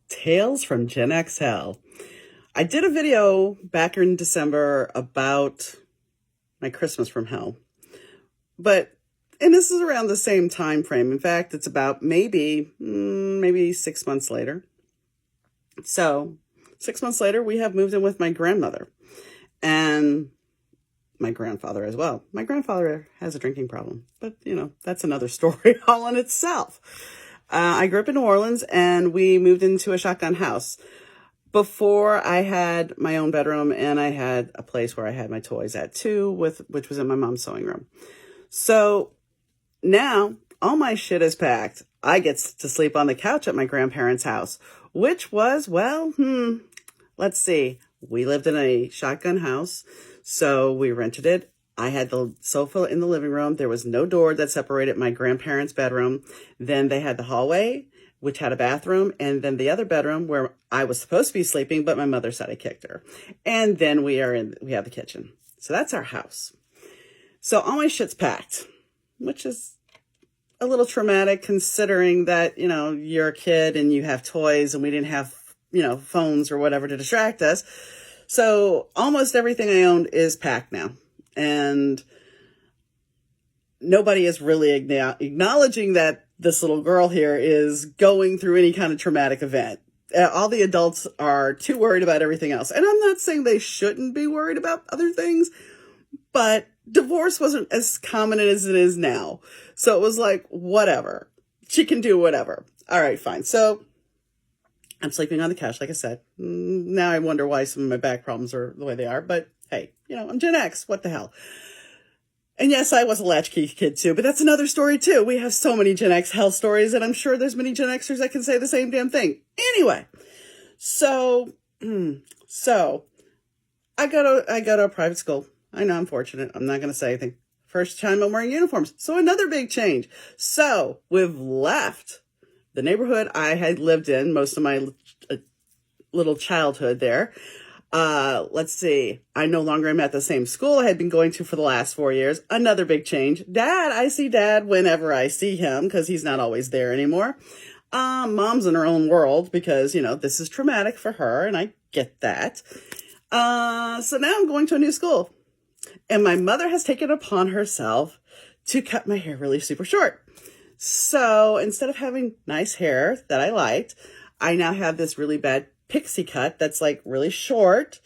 Tales from Gen X Hell. I did a video back in December about my Christmas from hell. And this is around the same time frame. In fact, it's about maybe 6 months later. So 6 months later, we have moved in with my grandmother and my grandfather as well. My grandfather has a drinking problem, but that's another story all in itself. I grew up in New Orleans and we moved into a shotgun house. Before I had my own bedroom and I had a place where I had my toys at too, which was in my mom's sewing room. So now all my shit is packed. I get to sleep on the couch at my grandparents' house, which was, let's see. We lived in a shotgun house, so we rented it. I had the sofa in the living room. There was no door that separated my grandparents' bedroom. Then they had the hallway, which had a bathroom, and then the other bedroom where I was supposed to be sleeping, but my mother said I kicked her. And then we have the kitchen. So that's our house. So all my shit's packed, which is a little traumatic considering that, you're a kid and you have toys and we didn't have, phones or whatever to distract us. So almost everything I owned is packed now. And nobody is really acknowledging that this little girl here is going through any kind of traumatic event. All the adults are too worried about everything else. And I'm not saying they shouldn't be worried about other things, but divorce wasn't as common as it is now. So it was like, whatever. She can do whatever. All right, fine. So I'm sleeping on the couch, like I said. Now I wonder why some of my back problems are the way they are. But hey, I'm Gen X. What the hell? And yes, I was a latchkey kid too, but that's another story too. We have so many Gen X hell stories, and I'm sure there's many Gen Xers that can say the same damn thing. Anyway, so I go to a private school. I know I'm fortunate. I'm not going to say anything. First time I'm wearing uniforms. So another big change. So we've left the neighborhood I had lived in most of my little childhood there. Let's see. I no longer am at the same school I had been going to for the last 4 years. Another big change. I see Dad whenever I see him because he's not always there anymore. Mom's in her own world because, this is traumatic for her and I get that. So now I'm going to a new school and my mother has taken it upon herself to cut my hair really super short. So instead of having nice hair that I liked, I now have this really bad pixie cut that's like really short.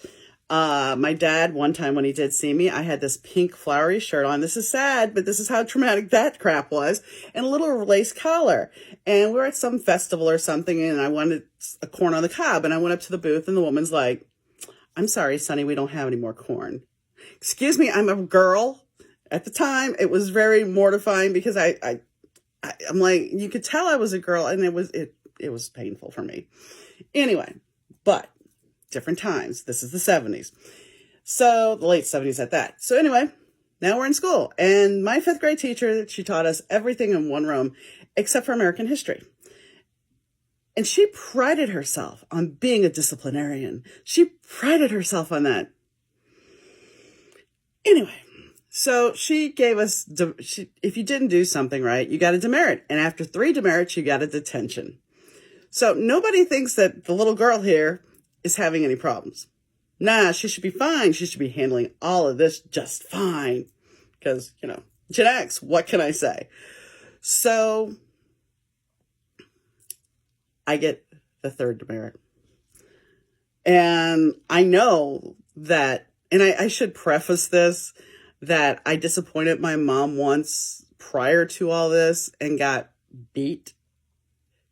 My dad, one time when he did see me, I had this pink flowery shirt on. This is sad, but this is how traumatic that crap was. And a little lace collar. And we were at some festival or something and I wanted a corn on the cob. And I went up to the booth and the woman's like, "I'm sorry, Sonny, we don't have any more corn." Excuse me, I'm a girl. At the time, it was very mortifying because I'm like, you could tell I was a girl and it was painful for me. Anyway, but different times. This is the 70s. So the late 70s at that. So anyway, now we're in school and my 5th grade teacher, she taught us everything in one room except for American history. And she prided herself on being a disciplinarian. She prided herself on that. Anyway, so she gave us, if you didn't do something right, you got a demerit. And after 3 demerits, you got a detention. So nobody thinks that the little girl here is having any problems. Nah, she should be fine. She should be handling all of this just fine. Because, Gen X, what can I say? So I get the 3rd demerit. And I know that, and I should preface this, that I disappointed my mom once prior to all this and got beat.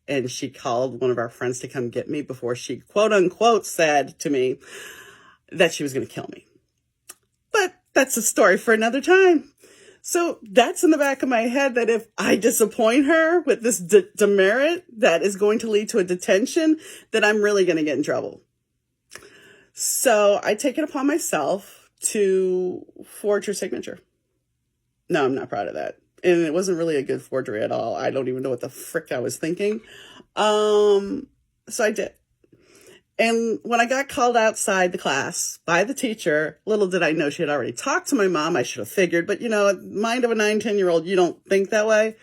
And she called one of our friends to come get me before she, quote unquote, said to me that she was going to kill me. But that's a story for another time. So that's in the back of my head that if I disappoint her with this demerit that is going to lead to a detention, that I'm really going to get in trouble. So I take it upon myself to forge her signature. No, I'm not proud of that. And it wasn't really a good forgery at all. I don't even know what the frick I was thinking. So I did. And when I got called outside the class by the teacher, little did I know she had already talked to my mom. I should have figured, but mind of a 9-10-year-old, you don't think that way.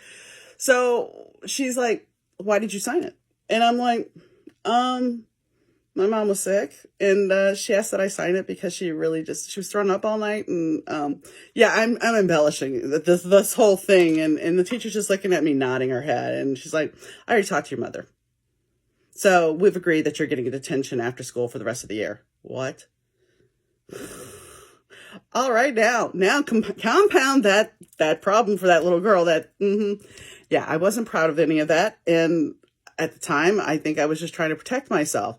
So she's like, "Why did you sign it?" And I'm like, My mom was sick, and she asked that I sign it because she was thrown up all night, and yeah, I'm embellishing this whole thing, and the teacher's just looking at me, nodding her head, and she's like, "I already talked to your mother, so we've agreed that you're getting a detention after school for the rest of the year." What? All right, now compound that problem for that little girl. Yeah, I wasn't proud of any of that, and at the time, I think I was just trying to protect myself.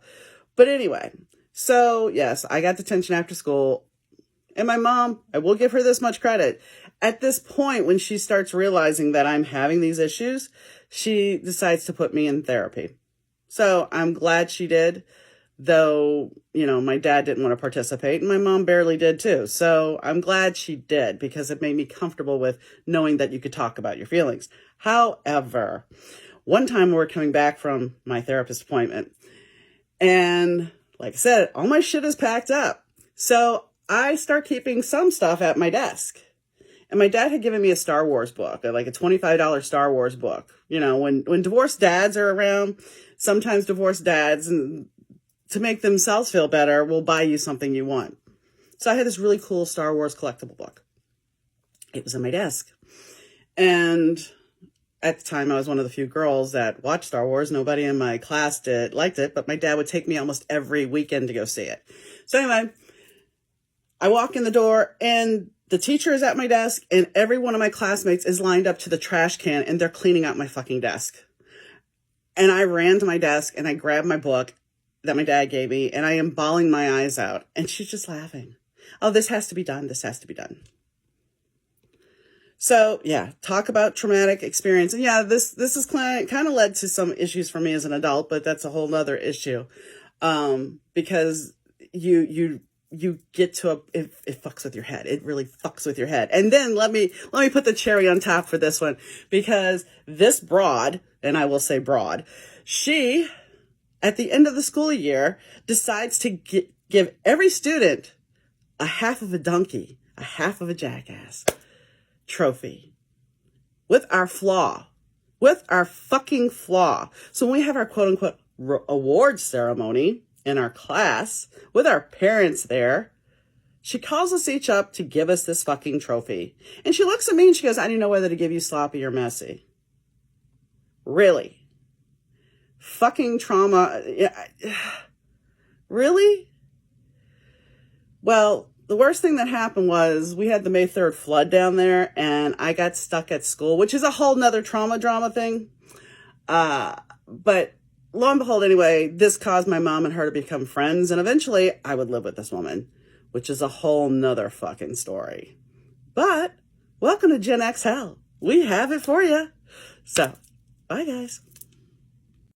But anyway, so yes, I got detention after school. And my mom, I will give her this much credit. At this point, when she starts realizing that I'm having these issues, she decides to put me in therapy. So I'm glad she did, though, my dad didn't want to participate and my mom barely did too. So I'm glad she did because it made me comfortable with knowing that you could talk about your feelings. However, one time we were coming back from my therapist appointment, and like I said, all my shit is packed up. So I start keeping some stuff at my desk. And my dad had given me a Star Wars book, like a $25 Star Wars book. When divorced dads are around, sometimes divorced dads, and to make themselves feel better, will buy you something you want. So I had this really cool Star Wars collectible book. It was on my desk. And at the time, I was one of the few girls that watched Star Wars. Nobody in my class liked it, but my dad would take me almost every weekend to go see it. So anyway, I walk in the door, and the teacher is at my desk, and every one of my classmates is lined up to the trash can, and they're cleaning out my fucking desk. And I ran to my desk, and I grabbed my book that my dad gave me, and I am bawling my eyes out. And she's just laughing. "Oh, this has to be done. This has to be done." So yeah, talk about traumatic experience. And yeah, this is kind of led to some issues for me as an adult, but that's a whole nother issue. Because you get to it fucks with your head. It really fucks with your head. And then let me put the cherry on top for this one, because this broad, and I will say broad, she, at the end of the school year, decides to give every student a half of a donkey, a half of a jackass trophy with our fucking flaw. So when we have our quote unquote award ceremony in our class with our parents there, she calls us each up to give us this fucking trophy. And she looks at me and she goes, "I didn't know whether to give you sloppy or messy." Really? Fucking trauma. Really? Well, the worst thing that happened was we had the May 3rd flood down there, and I got stuck at school, which is a whole nother drama thing. But lo and behold, anyway, this caused my mom and her to become friends, and eventually I would live with this woman, which is a whole nother fucking story. But welcome to Gen X Hell. We have it for you. So, bye guys.